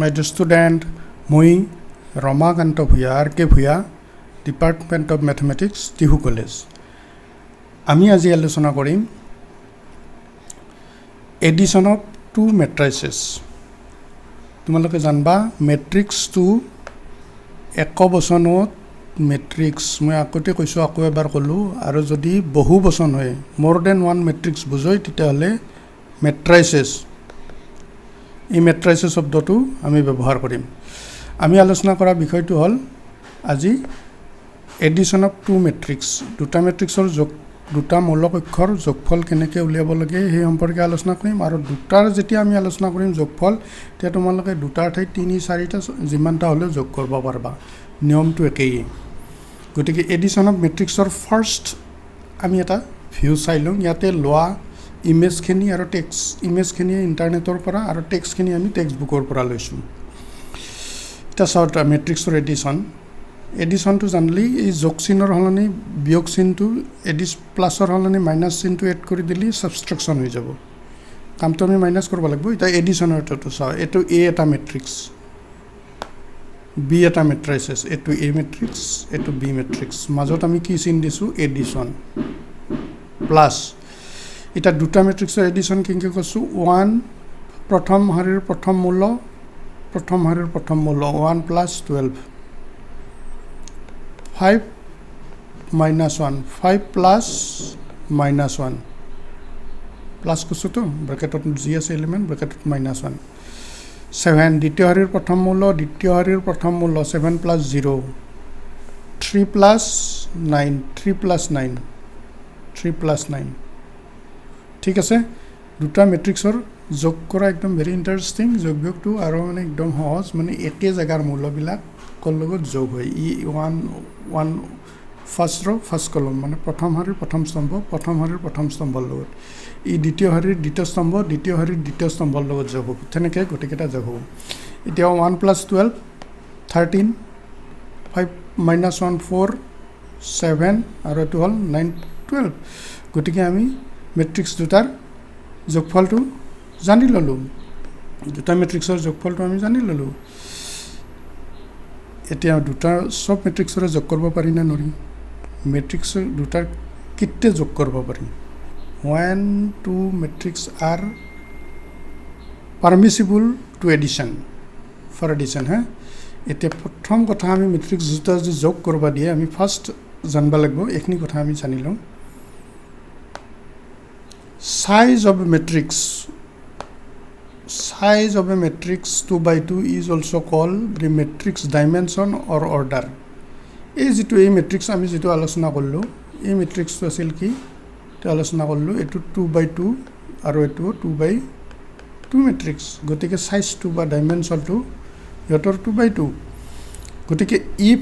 My dear student, মই Ramakanta Bhuyan RK Bhuyan department of mathematics Tihu college. আমি আজি আলোচনা কৰিম এডিশ্যন অফ টু মেট্ৰাইচেছ। তোমালোকে জানবা মেট্ৰিক্সটো একবচনত মেট্ৰিক্স, মই আগতে কৈছোঁ আকৌ এবাৰ ক'লোঁ, আৰু যদি বহু বচন হয় মোৰ দেন ওৱান মেট্ৰিক্স বুজয় তেতিয়াহ'লে মেট্ৰাইচেছ, এই মেট্ৰাইচেছ শব্দটো আমি ব্যৱহাৰ কৰিম। আমি আলোচনা কৰা বিষয়টো হ'ল আজি এডিশ্যন অফ টু মেট্ৰিক্স, দুটা মেট্ৰিক্সৰ দুটা মৌলিক অক্ষৰ যোগফল কেনেকৈ উলিয়াব লাগে সেই সম্পৰ্কে আলোচনা কৰিম। আৰু দুটাৰ যেতিয়া আমি আলোচনা কৰিম যোগফল, তেতিয়া তোমালোকে দুটাৰ ঠাইত 3-4টা যিমানটা হ'লেও যোগ কৰিব পাৰিবা, নিয়মটো একেই। গতিকে এডিশ্যন অফ মেট্ৰিক্সৰ ফাৰ্ষ্ট আমি এটা ভিউ চাই লওঁ। ইয়াতে লোৱা ইমেজখিনি আৰু টেক্সট, ইমেজখিনি ইণ্টাৰনেটৰ পৰা আৰু টেক্সটখিনি আমি টেক্সট বুকৰ পৰা লৈছোঁ। এতিয়া চাওক মেট্ৰিক্সৰ এডিশ্যনটো জানিলেই এই যোগ চিহ্নৰ সলনি বিয়োগ চিহ্নটো প্লাছৰ সলনি মাইনাছ চিহ্নটো এড কৰি দিলে ছাবষ্ট্ৰেকশ্যন হৈ যাব, কামটো আমি মাইনাছ কৰিব লাগিব। এতিয়া এডিশ্যনৰ এইটো চাওঁ, এইটো এ এটা মেট্ৰিক্স, বি এটা মেট্ৰাইচেছ, এইটো এ মেট্ৰিক্স, এইটো বি মেট্ৰিক্স, মাজত আমি কি চিহ্ন দিছোঁ এডিশ্যন প্লাছ। এতিয়া দুটা মেট্ৰিক্সৰ এডিশ্যন কেনেকৈ কৰিছোঁ, 1 প্ৰথম শাৰীৰ প্ৰথম মূল 1 + 12, 5 - 1, 5 + -1 প্লাছ কৈছোঁতো, ব্ৰেকেটত যি আছে এলিমেণ্ট, ব্ৰেকেটত -1, 7 দ্বিতীয় শাৰীৰ প্ৰথম মূল 7 + 0, 3 + 9, 3 + 9, ঠিক আছে। দুটা মেট্ৰিক্সৰ যোগ কৰা একদম ভেৰি ইণ্টাৰেষ্টিং, যোগ বিয়োগটো আৰু মানে একদম সহজ, মানে একে জেগাৰ মূলবিলাকৰ লগত যোগ হয়। ই ওৱান ফাৰ্ষ্ট ৰ' ফাৰ্ষ্ট কলম, মানে প্ৰথম শাৰীৰ প্ৰথম স্তম্ভৰ লগত, ই দ্বিতীয় শাৰীৰ দ্বিতীয় শাৰীৰ দ্বিতীয় স্তম্ভৰ লগত যোগ হ'ব, তেনেকৈ গোটেইকেইটা যোগ হ'ব। এতিয়া 1 + 12, 13, 5 - 1, 4, 7 আৰু এইটো হ'ল 9, 12। গতিকে আমি মেট্ৰিক্স দুটাৰ যোগফলটো জানি ল'লোঁ, দুটা মেট্ৰিক্সৰ যোগফলটো আমি জানি ল'লোঁ। এতিয়া দুটা চব মেট্ৰিক্সৰে যোগ কৰিব পাৰি নে নোৱাৰি, মেট্ৰিক্স দুটাৰ কেতিয়া যোগ কৰিব পাৰি, 1, 2 matrix are permissible to addition for addition. এতিয়া প্ৰথম কথা আমি মেট্ৰিক্স দুটা যদি যোগ কৰিব দিয়ে আমি ফাৰ্ষ্ট জানিব লাগিব, এইখিনি কথা আমি জানি লওঁ। Size of a matrix 2x2 is also called the matrix dimension or order. এই যিটো এই মেট্ৰিক্স আমি যিটো আলোচনা কৰিলোঁ, এই মেট্ৰিক্সটো আছিল কি আলোচনা কৰিলোঁ, এইটো 2x2 আৰু এইটো 2x2 মেট্ৰিক্স। গতিকে চাইজটো বা ডাইমেনশ্যনটো সিহঁতৰ 2x2। গতিকে if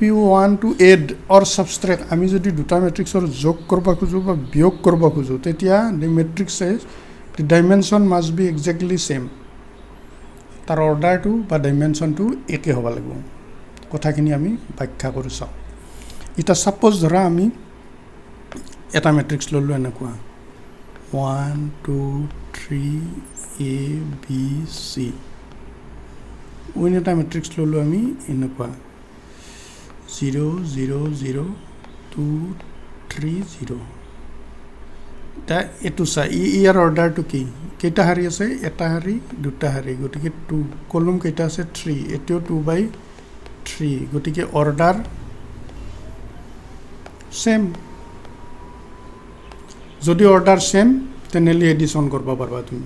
you want to add or subtract, আমি যদি দুটা মেট্ৰিক্সৰ যোগ কৰিব খোজোঁ বা বিয়োগ কৰিব খোজোঁ, তেতিয়া the matrices the dimension must be exactly same, তাৰ অৰ্ডাৰটো বা ডাইমেনশ্যনটো একে হ'ব লাগিব। কথাখিনি আমি ব্যাখ্যা কৰি চাওঁ। এতিয়া ছাপ'জ ধৰা আমি এটা মেট্ৰিক্স ল'লোঁ এনেকুৱা 1, 2, 3 A B C, অন্য এটা মেট্ৰিক্স ল'লোঁ আমি এনেকুৱা 0 0 0 2 3 0। এতিয়া এইটো চাই ইয়াৰ অৰ্ডাৰটো কি, কেইটা শাৰী আছে, এটা শাৰী দুটা শাৰী, গতিকে 2 কলম কেইটা আছে 3, এতিয়াও 2/3, গতিকে অৰ্ডাৰ ছেম। যদি অৰ্ডাৰ ছেম তেনেহ'লে এডিশ্যন কৰিব পাৰিবা তুমি,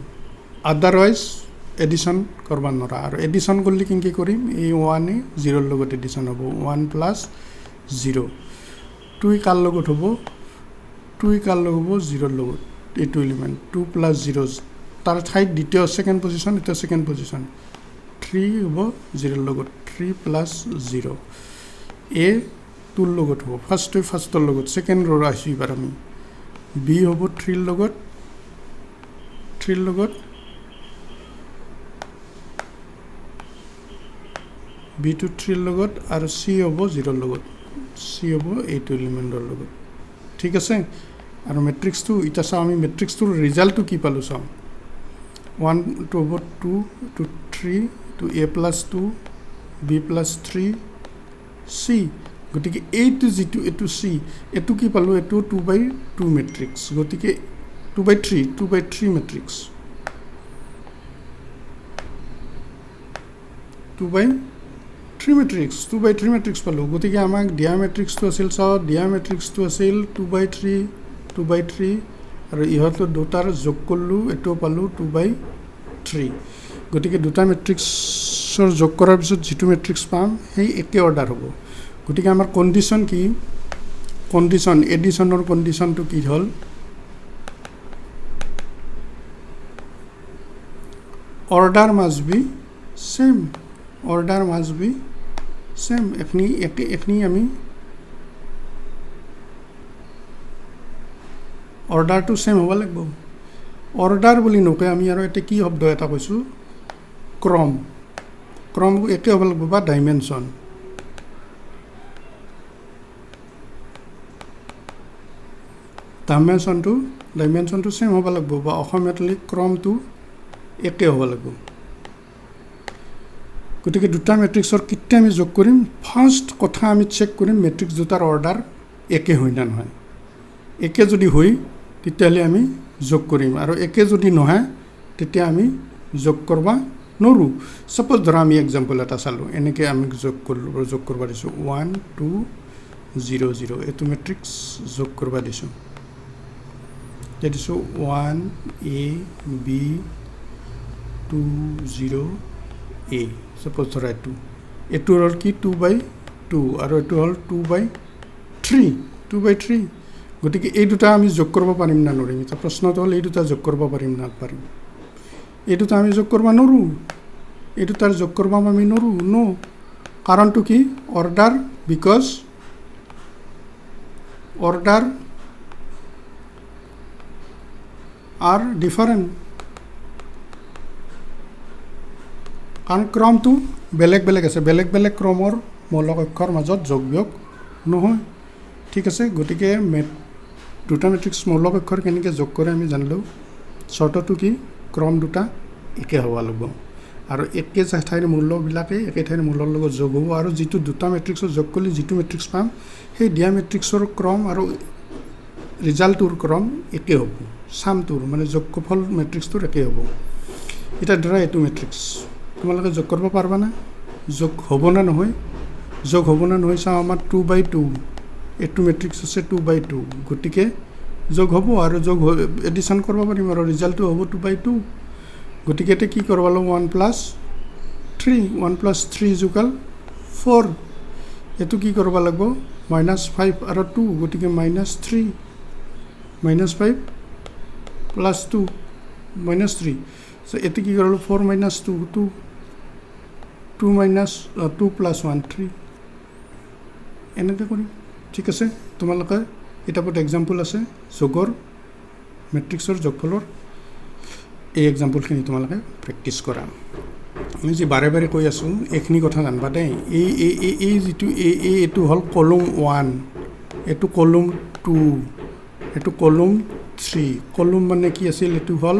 আদাৰৱাইজ এডিশ্যন কৰিব নোৱাৰা। আৰু এডিশ্যন কৰিলে কেনেকৈ কৰিম, এই 1 0ৰ লগত এডিশ্যন হ'ব, 1 + 0, 2 কাৰ লগত হ'ব, 2 কাৰ লগত হ'ব 0ৰ লগত, এইটো এলিমেণ্ট 2 + 0, তাৰ ঠাইত দ্বিতীয় ছেকেণ্ড পজিশ্যন, এতিয়া ছেকেণ্ড পজিশ্যন, 3 হ'ব 0ৰ লগত, 3 + 0, A 2ৰ লগত হ'ব, ফাৰ্ষ্টৰ লগত, ছেকেণ্ড ৰ' আহিছোঁ এইবাৰ আমি, B হ'ব 3ৰ লগত, B টো 3ৰ লগত, আৰু C হ'ব 0ৰ লগত, C হ'ব এইটো এলিমেণ্টৰ লগত, ঠিক আছে। আৰু মেট্ৰিক্সটো এতিয়া চাওঁ আমি মেট্ৰিক্সটোৰ ৰিজাল্টটো কি পালোঁ চাওঁ, 1 2 হ'ব 2 2 3 to A plus 2 B plus 3 C গতিকে এইটো যেটো এটো C এটো কি পালো এটো 2/2 ম্যাট্রিক্স গতিকে 2/3 ম্যাট্রিক্স 2/3 ম্যাট্রিক্স পালো গতিকে আমাক দিয়া ম্যাট্রিক্সটো আছিল চাও দিয়া ম্যাট্রিক্সটো আছিল 2/3 আৰু ইহতৰ দুটাৰ যোগ কৰলো এটো পালো 2/3 গতিকে দুটা ম্যাট্ৰিক্সৰ যোগ কৰাৰ পিছত যেটো ম্যাট্ৰিক্স পাম সেই একে অৰ্ডাৰ হ'ব গতিকে আমাৰ কন্ডিশন কি কন্ডিশন এডিশনৰ কন্ডিশনটো কি হল order must be same এখনি আমি অৰ্ডাৰটো সেম হ'ব লাগিব অৰ্ডাৰ বুলি নকয় আমি আৰু এটা কি শব্দ এটা কৈছো ক্ৰম একে হ'ব লাগিব বা ডাইমেনশন ডাইমেনশনটো সেম হ'ব লাগিব বা অসমীয়াত ক্ৰমটো একে হ'ব লাগিব গতিকে দুটা ম্যাট্ৰিক্সৰ কিটা আমি যোগ কৰিম ফাৰ্স্ট কথা আমি চেক কৰিম ম্যাট্ৰিক্স দুটাৰ অৰ্ডাৰ একে হয় না নহয় একে যদি হয় তেতিয়ালে আমি যোগ কৰিম আৰু একে যদি নহয় তেতিয়া আমি যোগ কৰবা নৰু সাপোজ ধৰা আমি एग्जांपल এটা চালো এনেকে আমি যোগ কৰবা দিছো 1 2 0 0 এটো ম্যাট্ৰিক্স যোগ কৰবা দিছো দিছো 1 a b 2 0 a suppose ধৰা এটো হল কি 2/2 আৰু এটো হল 2/3 গতিকে এই দুটা আমি যোগ কৰিব পাৰিম না নৰিম এটা প্ৰশ্নটো হল এই দুটা যোগ কৰিব পাৰিম না পাৰিম এই দুটা আমি যোগ কৰিব নৰু এই দুটাৰ যোগ কৰিব আমি নৰু নো কাৰণটো কি order because order are different কাৰণ ক্ৰমটো বেলেগ আছে বেলেগ ক্ৰমৰ মৌলিক অক্ষৰ মাজত যোগ বিয়োগ নহয় ঠিক আছে গতিকে দুটা ম্যাট্ৰিক্স মৌলিক অক্ষৰ কেনেকৈ যোগ কৰে আমি জানলো শৰ্তটো কি ক্ৰম দুটা একে হ'ব লাগিব আৰু একে ঠাইৰ মূল্যবিলাকে একে ঠাইৰ মূলৰ লগত যোগ হ'ব আৰু যেটো দুটা ম্যাট্ৰিক্সৰ যোগ কৰিলে যেটো ম্যাট্ৰিক্স পাম সেই দিয়া ম্যাট্ৰিক্সৰ ক্ৰম আৰু ৰিজাল্টৰ ক্ৰম একে হ'ব সামটোৰ মানে যোগফল ম্যাট্ৰিক্সটোৰ একে হ'ব এটা ধৰা এটো ম্যাট্ৰিক্স তোমালোকে যোগ কৰিব পাৰবা না যোগ হ'ব না নহয় চাও আমাৰ 2/2 এটো ম্যাট্ৰিক্স আছে 2/2 গতিকে যোগ হ'ব আৰু যোগ এডিশন কৰিব পাৰিম আৰু ৰিজাল্টটো হ'ব 2/2 গতিকে এটা কি কৰিব লাগিব 1 + 3 = 4 এটো কি কৰিব লাগিব -5 আৰু 2 গতিকে -3 -5 + 2 -3 so এটো কি কৰিলো 4 - 2 2 + 1 3 এনেকৈ কৰিম ঠিক আছে তোমালোকে এটা বহুত एग्जांपल আছে যোগৰ ম্যাট্ৰিক্সৰ যোগফলৰ এই एग्जांपलখিনি তোমালোকে প্ৰেক্টিস কৰা আমি যে বাৰে কৈ আছো এখিনি কথা জানবা দে এই যেটো এটো হল কলম 1 এটো কলম 2 এটো কলম 3 কলম মানে কি আছিল এটো হল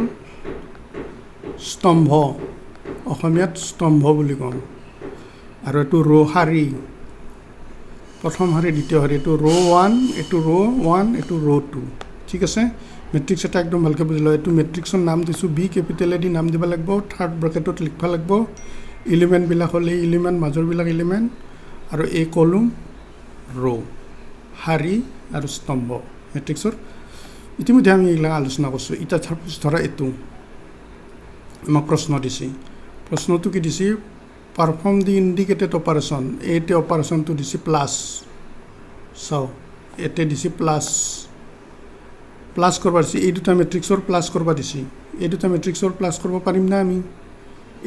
স্তম্ভ অসমীয়াত স্তম্ভ বুলি কম আৰু এটো ৰ শাৰী প্ৰথম শাৰী দ্বিতীয় শাৰী এটো ৰ 1 এটো ৰ 1 এটো ৰ 2 ঠিক আছে ম্যাট্ৰিক্স এটা একদম ভালকে বুজি লয় এটো ম্যাট্ৰিক্সৰ নাম দিছো বি ক্যাপিটাল এ দি নাম দিবা লাগিব থাৰ্ড ব্ৰ্যাকেটত লিখবা লাগিব এলিমেন্ট বিলাক হলে এলিমেন্ট মাজৰ বিলাক এলিমেন্ট আৰু এই কলম ৰ শাৰী আৰু স্তম্ভ ম্যাট্ৰিক্সৰ ইতিমধ্যে আমি এগুলা আলোচনা কৰছো এটা ধৰা এটো আমাক প্ৰশ্ন দিছে প্ৰশ্নটো কি দিছে পারফর্ম দি ইন্ডিকেটেড অপারেশন এতে অপারেশনটো দিছে প্লাস চাও এতে দিছে প্লাস করবা দিছে এই দুটা ম্যাট্ৰিক্সৰ প্লাস কৰবা দিছে এই দুটা ম্যাট্ৰিক্সৰ প্লাস কৰব পাৰিম না আমি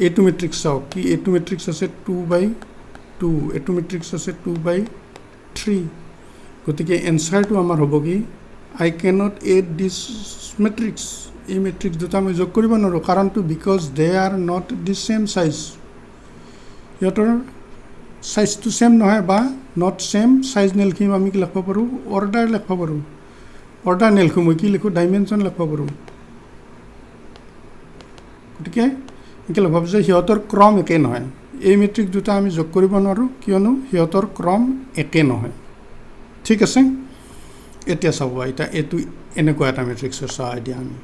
এটো ম্যাট্রিক্স চাও কি এটো ম্যাট্রিক্স আছে 2/2 এটো ম্যাট্রিক্স আছে 2/3 গতিকে এনসারটো আমাৰ হ'ব কি I cannot add this matrix এই ম্যাট্ৰিক্স দুটা মই যোগ কৰিব নোৱাৰো কাৰণটো because they are not the same size ইহঁতৰ সাইজটো সেম নহয় বা not same size নেলখিম আমি কি লিখব পাৰো অৰ্ডাৰ লিখব পাৰো অৰ্ডাৰ নেলখিম মই কি লিখো ডাইমেনশন লিখব পাৰো গতিকে কেলৈ ভাবোঁ যে সিহঁতৰ ক্ৰম একে নহয় এই মেট্ৰিক্স দুটা আমি যোগ কৰিব নোৱাৰোঁ কিয়নো সিহঁতৰ ক্ৰম একে নহয় ঠিক আছে এতিয়া চাব এতিয়া এইটো এনেকুৱা এটা মেট্ৰিক্সৰ চাওঁ এতিয়া আমি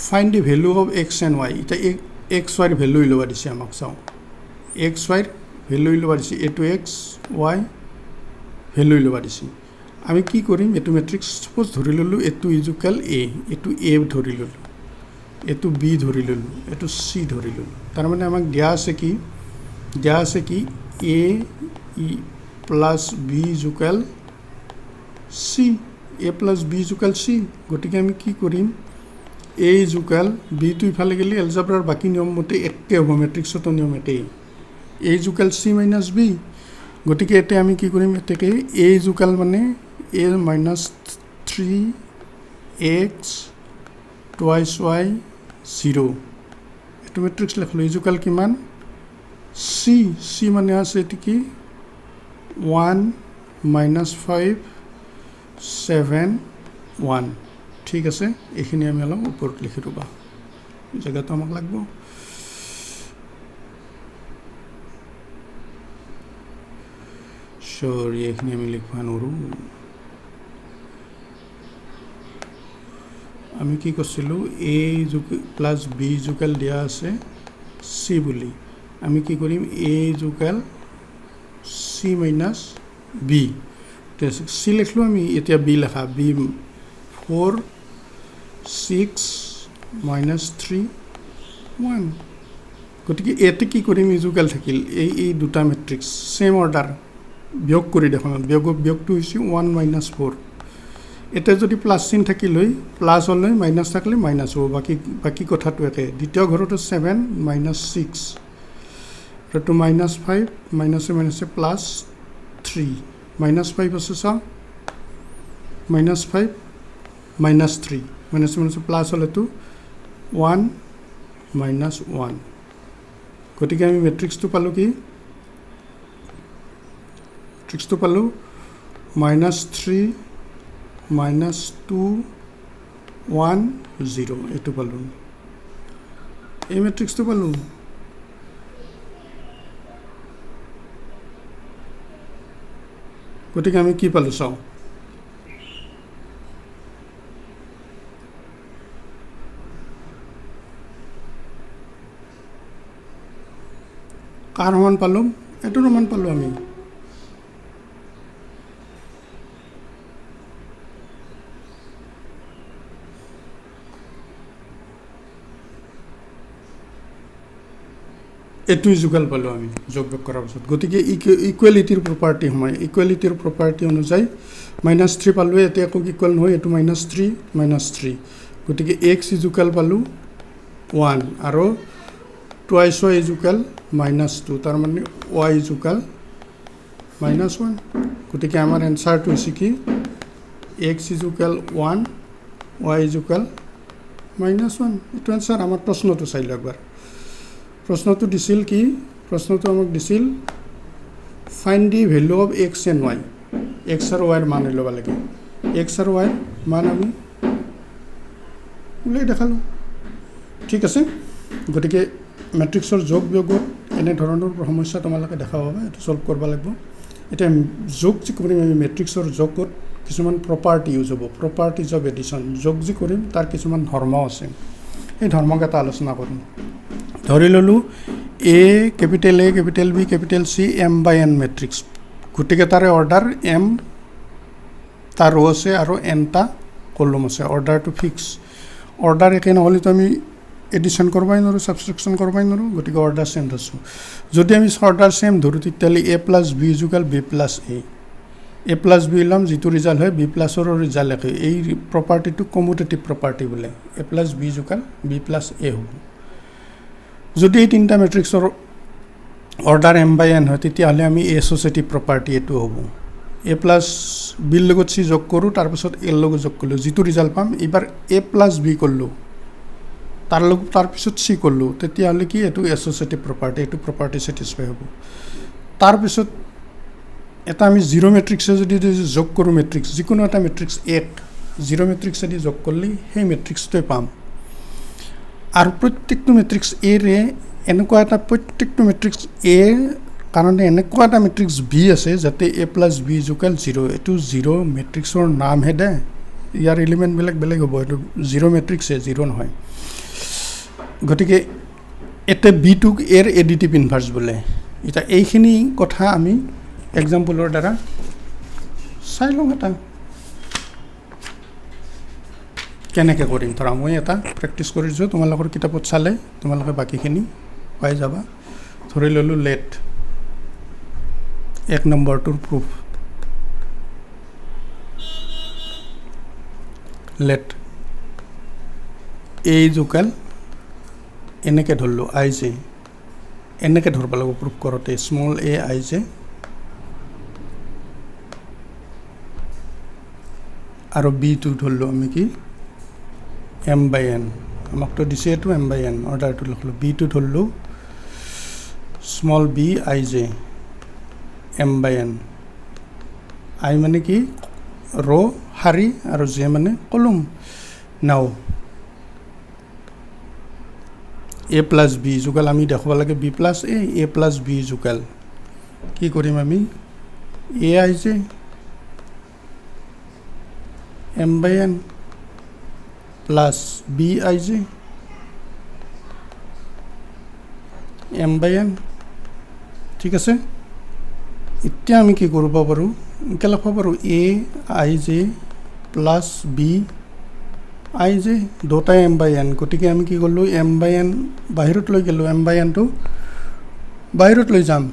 find the value of x and Y এতিয়া এক্স ৱাইৰ ভেলু ল'ব দিছে আমাক চাওঁ এক্স ৱাইৰ ভেলু ল'ব দিছে এইটো এক্স ৱাই ভেলু ল'ব দিছে আমি কি কৰিম এইটো মেট্ৰিক্স সাপোজ ধৰি ল'লোঁ এইটো ইজুকেল এ এইটো এ ধৰি ল'লোঁ এইটো বি ধৰি ল'লোঁ এইটো চি ধৰি ল'লোঁ তাৰমানে আমাক দিয়া আছে কি এ ই প্লাছ বি ইজুকেল চি এ প্লাছ বি ইজুকেল চি গতিকে আমি কি কৰিম এ ইজুকেল বিটো ইফালে গ'লে এলজাব্ৰাৰ বাকী নিয়ম মতে একে হ'ব মেট্ৰিক্সতো নিয়ম একেই এ ইজুকেল চি মাইনাছ বি গতিকে এতিয়া আমি কি কৰিম এতেকে এ ইজুকেল মানে এ মাইনাছ 3x টুৱাইছ ৱাই 0 এইটো মেট্ৰিক্স লিখিলোঁ ইজুকেল কিমান চি মানে আছে এইটো কি 1 মাইনাছ 5 7 1 ঠিক আছে এইখিনি আমি অলপ ওপৰত লিখি ৰ'বা জেগাটো আমাক লাগিব সৰি এইখিনি আমি লিখিব নোৱাৰোঁ আমি কি কৰিছিলোঁ এ প্লাছ বি ইজুকেল দিয়া আছে চি বুলি আমি কি কৰিম A equal C minus B C লিখিলোঁ আমি এতিয়া বি লেখা বি 4 6 মাইনাছ 3 1 গতিকে ইয়াতে কি কৰিম ইজুকেল থাকিল এই দুটা মেট্ৰিক্স ছেম অৰ্ডাৰ বিয়োগ কৰি দেখোন বিয়োগটো হৈছে 1 মাইনাছ 4 এতিয়া যদি প্লাছ চিন থাকিল হয় প্লাছ হ'লে মাইনাছ থাকিলে মাইনাছ হ'ব বাকী কথাটো একে দ্বিতীয় ঘৰতো 7 মাইনাছ 6 এইটো মাইনাছ 5 মাইনাছে প্লাছ 3 মাইনাছ 5 আছে চাওঁ মাইনাছ 5 মাইনাছ 3 মাইনাছে প্লাছ হ'লেতো 1 মাইনাছ 1 গতিকে আমি মেট্ৰিক্সটো পালোঁ কি মেট্ৰিক্সটো পালোঁ মাইনাছ 3 মাইনাছ 2 1 0 এইটো পালোঁ এই মেট্ৰিক্সটো পালোঁ গতিকে আমি কি পালোঁ চাওঁ কাৰ সমান পালোঁ এইটোৰ সমান পালোঁ আমি এইটো ইজুকেল পালোঁ আমি যোগ বিয়োগ কৰাৰ পিছত গতিকে ইকুৱেলিটিৰ প্ৰপাৰ্টি সময় ইকুৱেলিটিৰ প্ৰপাৰ্টি অনুযায়ী মাইনাছ 3 পালোঁ এতিয়া একো ইকুৱেল নহয় এইটো মাইনাছ 3 গতিকে এক্স ইজুকেল পালোঁ 1 আৰু টুৱাইছ ৱাই ইজুকেল মাইনাছ 2 তাৰমানে ৱাই ইজুকেল মাইনাছ 1 গতিকে আমাৰ এনচাৰটো হৈছে কি x equal 1 Y equal minus 1 এইটো এনচাৰ আমাৰ প্ৰশ্নটো চাই লওঁ একবাৰ প্ৰশ্নটো দিছিল কি প্ৰশ্নটো আমাক দিছিল find the value of x and Y X আৰু ৱাইৰ মান ল'ব লাগে এক্স আৰু ৱাইৰ মান আমি ওলাই দেখালোঁ ঠিক আছে গতিকে মেট্ৰিক্সৰ যোগ বিয়োগত এনেধৰণৰ সমস্যা তোমালোকে দেখা পাবা এইটো ছল্ভ কৰিব লাগিব এতিয়া যোগ যি কৰিম আমি মেট্ৰিক্সৰ যোগত কিছুমান প্ৰপাৰ্টি ইউজ হ'ব প্ৰপাৰ্টিজ অফ এডিশ্যন যোগ যি কৰিম তাৰ কিছুমান ধৰ্ম আছে এই ধৰ্মকেইটা আলোচনা কৰিম ধৰি ল'লোঁ A capital B capital C M by N matrix গোটেইকেইটাৰে অৰ্ডাৰ এম তাৰ ৰ' আছে আৰু এনটা কলম আছে অৰ্ডাৰটো ফিক্স অৰ্ডাৰ একে নহ'লেতো আমি এডিশ্যন কৰিবই নোৱাৰোঁ ছাবষ্ট্ৰেকশ্যন কৰিবই নোৱাৰোঁ গতিকে অৰ্ডাৰ ছেম ধৰিছোঁ যদি আমি অৰ্ডাৰ ছেম ধৰোঁ তেতিয়াহ'লে A plus B equal B plus A plus B ল'ম যিটো ৰিজাল্ট হয় বি প্লাছৰো ৰিজাল্ট একে এই প্ৰপাৰ্টিটো কমিউটেটিভ প্ৰপাৰ্টি বোলে A plus B equal B plus A হ'ব যদি এই তিনিটা মেট্ৰিক্সৰ অৰ্ডাৰ এম বাই এন হয় তেতিয়াহ'লে আমি এছ'চিয়েটিভ প্ৰপাৰ্টি এইটো হ'ব এ প্লাছ বিৰ লগত চি যোগ কৰোঁ তাৰপিছত এৰ লগত যোগ কৰিলোঁ যিটো ৰিজাল্ট পাম এইবাৰ এ প্লাছ বি কৰিলোঁ তাৰপিছত চি কৰিলোঁ তেতিয়াহ'লে কি এইটো এছ'চিয়েটিভ প্ৰপাৰ্টি এইটো প্ৰপাৰ্টি ছেটিছফাই হ'ব তাৰপিছত এটা আমি জিৰ' মেট্ৰিক্সে যদি যোগ কৰোঁ মেট্ৰিক্স যিকোনো এটা মেট্ৰিক্স এক জিৰ' মেট্ৰিক্সেদি যোগ কৰিলে সেই মেট্ৰিক্সটোৱে পাম আৰু প্ৰত্যেকটো মেট্ৰিক্স এ ৰে এনেকুৱা এটা প্ৰত্যেকটো মেট্ৰিক্স এ কাৰণে এনেকুৱা এটা মেট্ৰিক্স বি আছে যাতে এ প্লাছ বি ইকুৱেল 0 এইটো 0 মেট্ৰিক্সৰ নামহে দে ইয়াৰ এলিমেণ্টবিলাক বেলেগ হ'ব এইটো 0 মেট্ৰিক্সে 0 নহয় গতিকে এতে বিটোক এৰ এডিটিভ ইনভাৰ্স বোলে এটা এইখিনি কথা আমি এক্সাম্পলৰ দ্বাৰা চাই লওঁ এটা কেনেকৈ কৰিম ধৰা মই এটা প্ৰেক্টিছ কৰিছোঁ তোমালোকৰ কিতাপত চালে তোমালোকে বাকীখিনি পাই যাবা ধৰি ল'লোঁ লেট 1 নম্বৰটোৰ প্ৰুফ লেট এ ইকুৱেল এনেকৈ ধৰিলোঁ আই জে এনেকৈ ধৰিব লাগিব প্ৰুফ কৰোঁতে স্মল এ আই জে আৰু বিটো ধৰিলোঁ আমি কি এম বাই এন আমাকতো দিছে এইটো এম বাই এন অৰ্ডাৰটো লিখিলোঁ বিটো ধৰিলোঁ small B I J M by N আই মানে কি ৰ' শাৰী আৰু জে মানে কলম নাও এ প্লাছ বি ইকুৱেল আমি দেখুৱাব লাগে B plus A plus B equal কি কৰিম আমি A I J M by N plus B I J M by N ঠিক আছে এতিয়া আমি কি কৰিব পাৰোঁ এনেকৈ লিখিব পাৰোঁ A I J plus B I J দুটাই এম বাই এন গতিকে আমি কি কৰিলোঁ এম বাই এন বাহিৰত লৈ গ'লোঁ এম বাই এনটো বাহিৰত লৈ যাম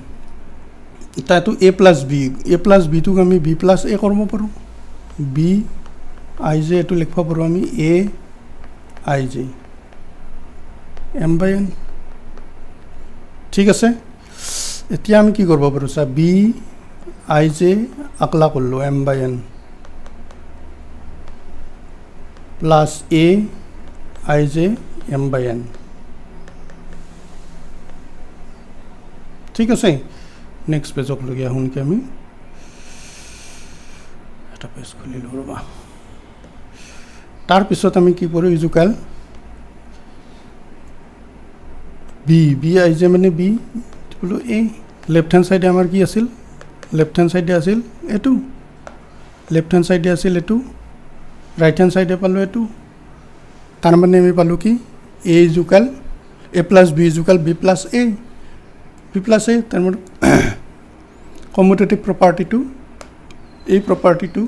তাতো এ প্লাছ বিটোক আমি বি প্লাছ এ কৰিব পাৰোঁ বি আই জে এইটো লিখিব পাৰোঁ আমি A I J M by N ঠিক আছে এতিয়া আমি কি কৰিব পাৰোঁ চা বি আই জে আকলা কৰিলোঁ M by N plus A I J M by N ঠিক আছে নেক্সট পেজক লগি আহোঁকে আমি এটা পেজ খুলিলোঁ ৰ'বা তাৰপিছত আমি কি কৰোঁ ইকুৱেল বি আই জে মানে বি বোলো এ লেফ্ট হেণ্ড চাইডে আমাৰ কি আছিল লেফ্ট হেণ্ড চাইডে আছিল এইটো লেফ্ট হেণ্ড চাইডে আছিল এইটো ৰাইট হেণ্ড চাইডে পালোঁ এইটো তাৰমানে আমি পালোঁ কি A equal A plus B equal B plus A তাৰমানে কমিউটেটিভ প্ৰপাৰ্টিটো এই প্ৰপাৰ্টিটো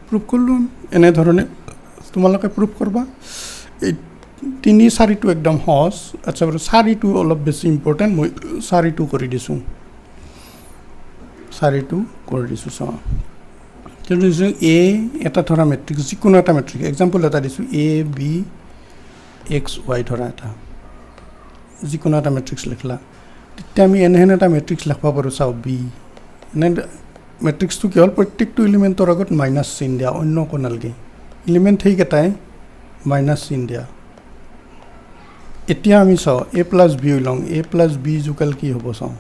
প্ৰুভ কৰিলোঁ এনেধৰণে তোমালোকে প্ৰুভ কৰবা এই 3-4টো একদম সহজ আচ্ছা বাৰু 4টো অলপ বেছি ইম্পৰ্টেণ্ট মই 4টো কৰি দিছোঁ চাওঁ কিন্তু এ এটা ধৰা মেট্ৰিক্স যিকোনো এটা মেট্ৰিক্স এক্সাম্পল এটা দিছোঁ এ বি এক্স ৱাই ধৰা এটা যিকোনো এটা মেট্ৰিক্স লিখলা তেতিয়া আমি এনেহেন এটা মেট্ৰিক্স লিখিব পাৰোঁ চাওঁ বি এনে মেট্ৰিক্সটো কি হ'ল প্ৰত্যেকটো এলিমেণ্টৰ আগত মাইনাছ চিন দিয়া অন্য একো নালাগে এলিমেণ্ট সেইকেইটাই মাইনাছ চিন দিয়া এতিয়া আমি চাওঁ এ প্লাছ বি লওঁ এ প্লাছ বি ইকুৱেল কি হ'ব চাওঁ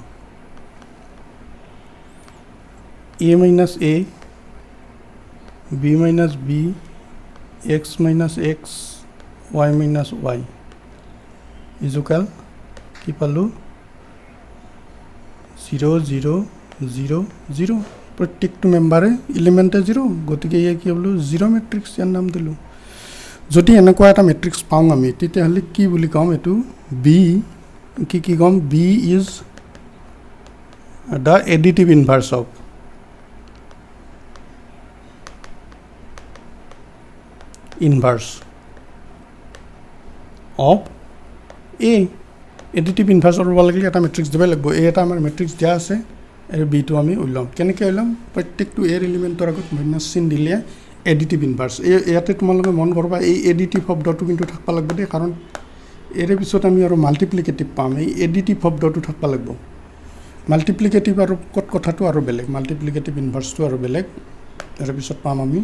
A minus A B minus B X minus X Y minus Y equal কি পালোঁ 0 0 0 0 প্ৰত্যেকটো মেম্বাৰে এলিমেণ্টে 0 গতিকে ইয়ে কি বোলো 0 মেট্ৰিক্স ইয়াৰ নাম দিলোঁ যদি এনেকুৱা এটা মেট্ৰিক্স পাওঁ আমি তেতিয়াহ'লে কি বুলি ক'ম এইটো বি কি ক'ম B is the additive inverse of A additive inverse কৰিব লাগিলে এটা মেট্ৰিক্স দিব লাগিব এ এটা আমাৰ মেট্ৰিক্স দিয়া আছে আৰু বিটো আমি ওলাম কেনেকৈ ওলাম প্ৰত্যেকটো এৰ এলিমেণ্টৰ আগত মাইনাছ চিন দিলে এডিটিভ ইনভাৰ্স ইয়াতে তোমালোকে মন কৰবা এই এডিটিভ শব্দটো কিন্তু থাকিব লাগিব দেই কাৰণ এৰে পিছত আমি আৰু মাল্টিপ্লিকেটিভ পাম এই এডিটিভ শব্দটো থাকিব লাগিব মাল্টিপ্লিকেটিভ আৰু কথাটো আৰু বেলেগ মাল্টিপ্লিকেটিভ ইনভাৰ্সটো আৰু বেলেগ ইয়াৰ পিছত পাম আমি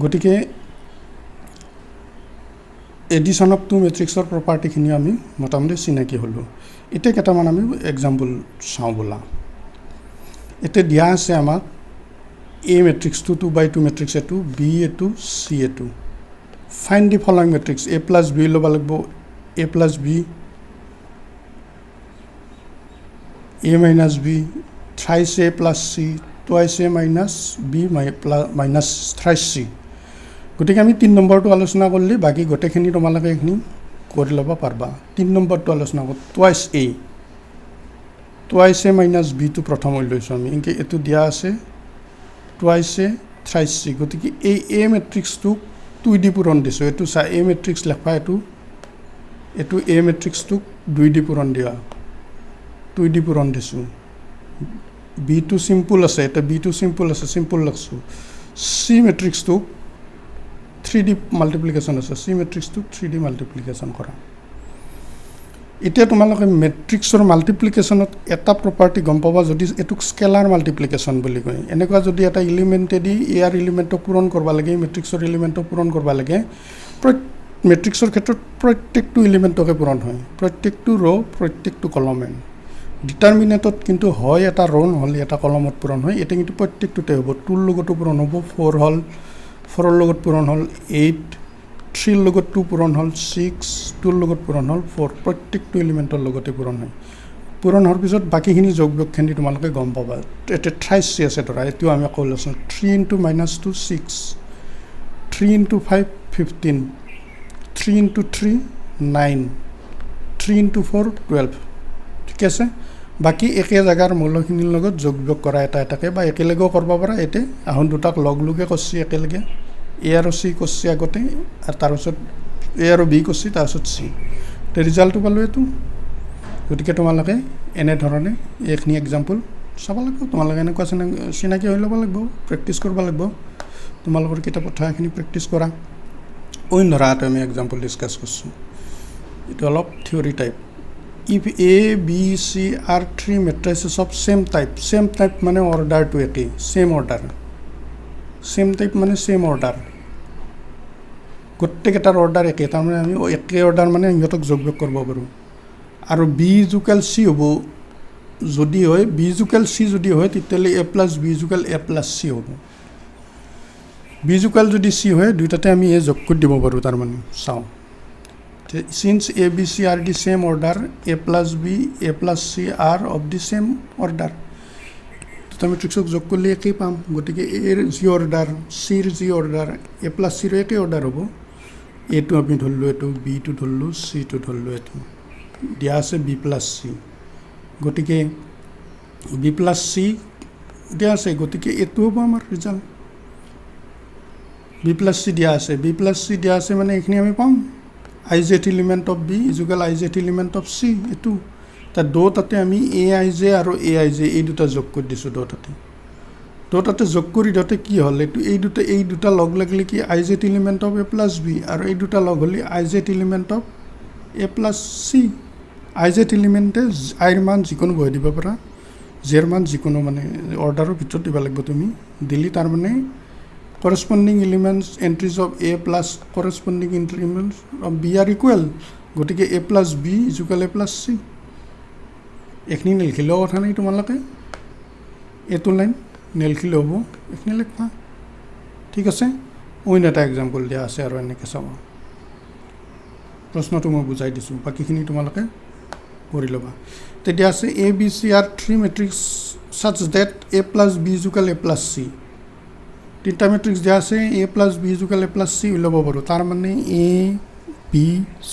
গতিকে এডিশ্যন অফ টু মেট্ৰিক্সৰ প্ৰপাৰ্টিখিনি আমি মোটামুটি চিনাকি হ'লোঁ এতিয়া কেইটামান আমি এক্সাম্পল চাওঁ বোলা এতিয়া দিয়া আছে আমাক এ মেট্ৰিক্সটো 2x2 মেট্ৰিক্স এইটো বি এইটো চি এইটো find the following matrix A plus B ল'ব লাগিব a plus b, a minus b, thrice a plus c, twice a minus b minus thrice c. গতিকে আমি 3 নম্বৰটো আলোচনা কৰিলে বাকি গোটেইখিনি তোমালোকে এইখিনি কৰি ল'ব পাৰবা। 3 নম্বৰটো আলোচনা কৰোঁ, twice a minus b টো প্ৰথম লৈছোঁ আমি, এনেকৈ এইটো দিয়া আছে twice a thrice c। গতিকে এই a মেট্ৰিক্সটো 2 দি পূৰণ দিছোঁ, এইটো চা a মেট্ৰিক্স লেখা, এইটো a মেট্ৰিক্সটোক 2 দি পূৰণ দিয়া, 2 দি পূৰণ দিছোঁ। b টো চিম্পল আছে, এটা b টো চিম্পল আছে, চিম্পল লিখছোঁ। c মেট্ৰিক্সটোক 3D মাল্টিপ্লিকেশ্যন আছে, c মেট্ৰিক্সটোক 3D মাল্টিপ্লিকেশ্যন কৰা। এতিয়া তোমালোকে মেট্ৰিক্সৰ মাল্টিপ্লিকেশ্যনত এটা প্ৰপাৰ্টি গম পাবা, যদি এইটোক স্কেলাৰ মাল্টিপ্লিকেশ্যন বুলি কয়। এনেকুৱা যদি এটা এলিমেণ্টেদি ইয়াৰ এলিমেণ্টক পূৰণ কৰিব লাগে, মেট্ৰিক্সৰ এলিমেণ্টক পূৰণ কৰিব লাগে, মেট্ৰিক্সৰ ক্ষেত্ৰত প্ৰত্যেকটো এলিমেণ্টকে পূৰণ হয়, প্ৰত্যেকটো ৰ', প্ৰত্যেকটো কলমেণ্ট। ডিটাৰমিনেটত কিন্তু হয় এটা ৰ' নহ'লে এটা কলমত পূৰণ হয়, এতিয়া কিন্তু প্ৰত্যেকটোতে হ'ব। 2ৰ লগতো পূৰণ হ'ব, 4 হ'ল, 4ৰ লগত পূৰণ হ'ল 8, 3ৰ লগত 2 পূৰণ হ'ল 6, 2ৰ লগত পূৰণ হ'ল 4, প্ৰত্যেকটো এলিমেণ্টৰ লগতে পূৰণ হয়। পূৰণ হোৱাৰ পিছত বাকীখিনি যোগ বিয়োগখিনি তোমালোকে গম পাবা। এতিয়া থ্ৰাইচ চি আছে ধৰা, এইটোও আমি কৈ লৈছোঁ 3 × -2 6, 3 × 5 15, 3 × 3 9, 3 × 4 12। ঠিক আছে, বাকী একে জেগাৰ মূলখিনিৰ লগত যোগ বিয়োগ কৰা এটা এটাকে, বা একেলগেও কৰিব পাৰা। এতিয়া আহোন দুটাক লগে কৰিছে একেলগে, এ আৰু চি কৰিছে আগতে, আৰু তাৰপিছত এ আৰু বি কৰিছে, তাৰপিছত চি। এতিয়া ৰিজাল্টটো পালোঁ এইটো। গতিকে তোমালোকে এনেধৰণে এইখিনি এক্সাম্পল চাব লাগিব, তোমালোকে এনেকুৱা চিনাকি হৈ ল'ব লাগিব, প্ৰেক্টিছ কৰিব লাগিব। তোমালোকৰ কিতাপত থকা এইখিনি প্ৰেক্টিছ কৰা। অইন ধৰা এটা আমি এক্সাম্পল ডিছকাছ কৰিছোঁ, এইটো অলপ theory type. If A, B, C are 3 matrices of same type মানে অৰ্ডাৰটো একেই, চেম অৰ্ডাৰ, চেম টাইপ মানে চেম অৰ্ডাৰ, গোটেইকেইটাৰ অৰ্ডাৰ একে, তাৰমানে আমি একে অৰ্ডাৰ মানে সিহঁতক যোগ বিয়োগ কৰিব পাৰোঁ। আৰু B = C হ'ব, যদি হয় B = C যদি হয়, তেতিয়াহ'লে A + B = A + C হ'ব। B = যদি C হয়, দুইটাতে আমি A যোগ কৰি দিব পাৰোঁ, তাৰমানে চাওঁ। Since A, B, C are the same order, A + B, A + C are of the same order. দুটা মেট্ৰিক্সক যোগ কৰিলে একেই পাম। গতিকে এৰ যি অৰ্ডাৰ, চিৰ যি অৰ্ডাৰ, A + Cৰ একেই অৰ্ডাৰ হ'ব। এটো আমি ধৰিলোঁ, এইটো বিটো ধৰিলোঁ, চিটো ধৰিলোঁ, এইটো দিয়া আছে B + C। গতিকে B + C দিয়া আছে, গতিকে এইটো হ'ব আমাৰ ৰিজাল্ট। B + C দিয়া আছে, B + C দিয়া আছে মানে এইখিনি আমি পাম। ij element of B = ij element of C, এইটো তাৰ দুটাতে আমি aij আৰু aij এই দুটা যোগ কৰি দিছোঁ। দুটাতে যোগ কৰি দিওঁতে কি হ'ল, এইটো এই দুটা লগ লাগিলে কি ij element of A + B, আৰু এই দুটা লগ হ'লে ij element of A + C। ij এলিমেণ্টে আইৰ মান যিকোনো বহাই দিব পাৰা, জেৰ মান যিকোনো মানে অৰ্ডাৰৰ ভিতৰত দিব লাগিব। তুমি দিলি তাৰমানে corresponding elements entries of A plus corresponding elements of B are equal. গতিকে A + B = A + C। এইখিনি নিলিখিলেও কথা নাই, তোমালোকে এইটো লাইন নিলিখিলেও হ'ব, এইখিনি লিখবা। ঠিক আছে, অইন এটা এক্সাম্পল দিয়া আছে আৰু এনেকৈ চাব। প্ৰশ্নটো মই বুজাই দিছোঁ, বাকীখিনি তোমালোকে কৰি ল'বা। তেতিয়া আছে A, B, C are 3 matrix such that A + B = A + C। তিনিটা মেট্ৰিক্স দিয়া আছে, A + B = A + C ওলাব পাৰোঁ। তাৰমানে A, B,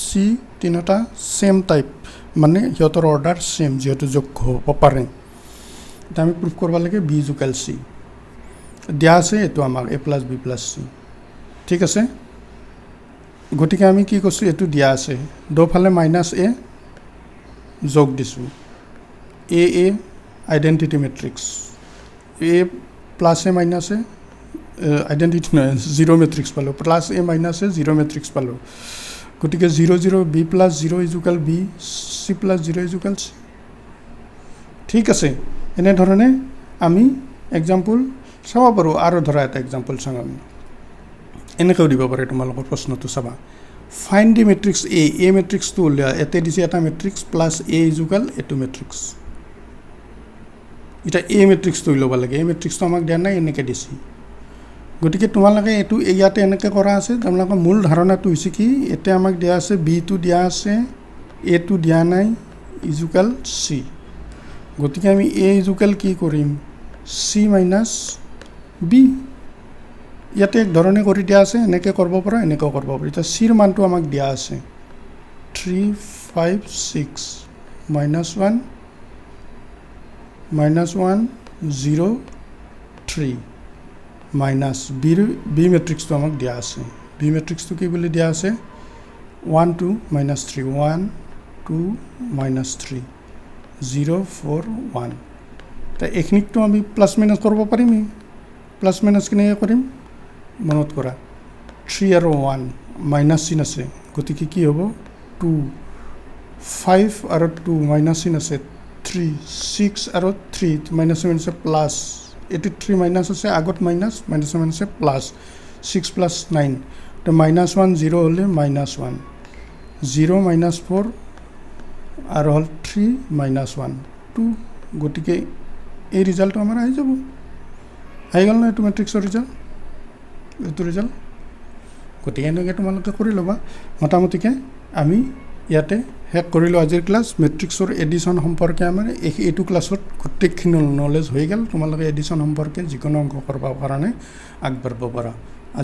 C তিনিটা ছেম টাইপ, মানে সিহঁতৰ অৰ্ডাৰ ছেম, যিহেতু যোগ হ'ব পাৰে। এতিয়া আমি প্ৰুফ কৰিব লাগে B = C দিয়া আছে, এইটো আমাক A + B + C। ঠিক আছে, গতিকে আমি কি কৰিছোঁ, এইটো দিয়া আছে, দুফালে -A যোগ দিছোঁ। A identity matrix, A + A - identity নহয়, 0 মেট্ৰিক্স পালোঁ, +A - A 0 মেট্ৰিক্স পালোঁ। গতিকে 0 0 B + 0 = B, C + 0 = C। ঠিক আছে, এনেধৰণে আমি এক্সাম্পল চাব পাৰোঁ। আৰু ধৰা এটা এক্সাম্পল চাওঁ আমি, এনেকৈও দিব পাৰে তোমালোকৰ প্ৰশ্নটো চাবা। ফাইণ্ড দি মেট্ৰিক্স A মেট্ৰিক্সটো উলিওৱা। এতে দিছে এটা মেট্ৰিক্স +A = এইটো মেট্ৰিক্স। এতিয়া A মেট্ৰিক্সটো উলিয়াব লাগে, A মেট্ৰিক্সটো আমাক দিয়া নাই, এনেকৈ দিছে। গতিকে তোমালোকে এইটো ইয়াতে এনেকৈ কৰা আছে তোমালোকৰ মূল ধাৰণাটো হৈছে কি এতিয়া আমাক দিয়া আছে বিটো দিয়া আছে এটো দিয়া নাই ইজুকেল চি গতিকে আমি এ ইজুকেল কি কৰিম চি মাইনাছ বি ইয়াতে এক ধৰণে কৰি দিয়া আছে এনেকৈ কৰিব পৰা এনেকৈ কৰিব পাৰি এতিয়া চিৰ মানটো আমাক দিয়া আছে 356 -1 -1 0 3 মাইনাছ বি মেট্ৰিক্সটো আমাক দিয়া আছে বি মেট্ৰিক্সটো কি বুলি দিয়া আছে 1 2 -3 1 2 -3 0 4 1 তা এইখিনিকটো আমি প্লাছ মাইনাছ কৰিব পাৰিম প্লাছ মাইনাছ কেনেকৈ কৰিম মনত কৰা 3 আৰু 1 মাইনাছ চিন আছে গতিকে কি হ'ব 2 5 আৰু 2 মাইনাছ চিন আছে 3 6 আৰু 3 মাইনাছ আছে প্লাছ 83 মাইনাছ আছে আগত মাইনাছ আছে প্লাছ 6 প্লাছ 9 তো -1 0 হ'লে -1 0 -4 আৰু হ'ল 3 -1 2 গতিকে এই ৰিজাল্টটো আমাৰ আহি যাব আহি গ'ল ন এইটো মেট্ৰিক্সৰ ৰিজাল্ট এইটো ৰিজাল্ট গতিকে এনেকৈ তোমালোকে কৰি ল'বা মোটামুটিকৈ আমি ইয়াতে শেষ কৰিলোঁ আজিৰ ক্লাছ মেট্ৰিক্সৰ এডিশ্যন সম্পৰ্কে আমাৰ এইটো ক্লাছত গোটেইখিনি নলেজ হৈ গ'ল তোমালোকে এডিশ্যন সম্পৰ্কে যিকোনো অংক কৰিব কাৰণে আগবাঢ়িব পাৰা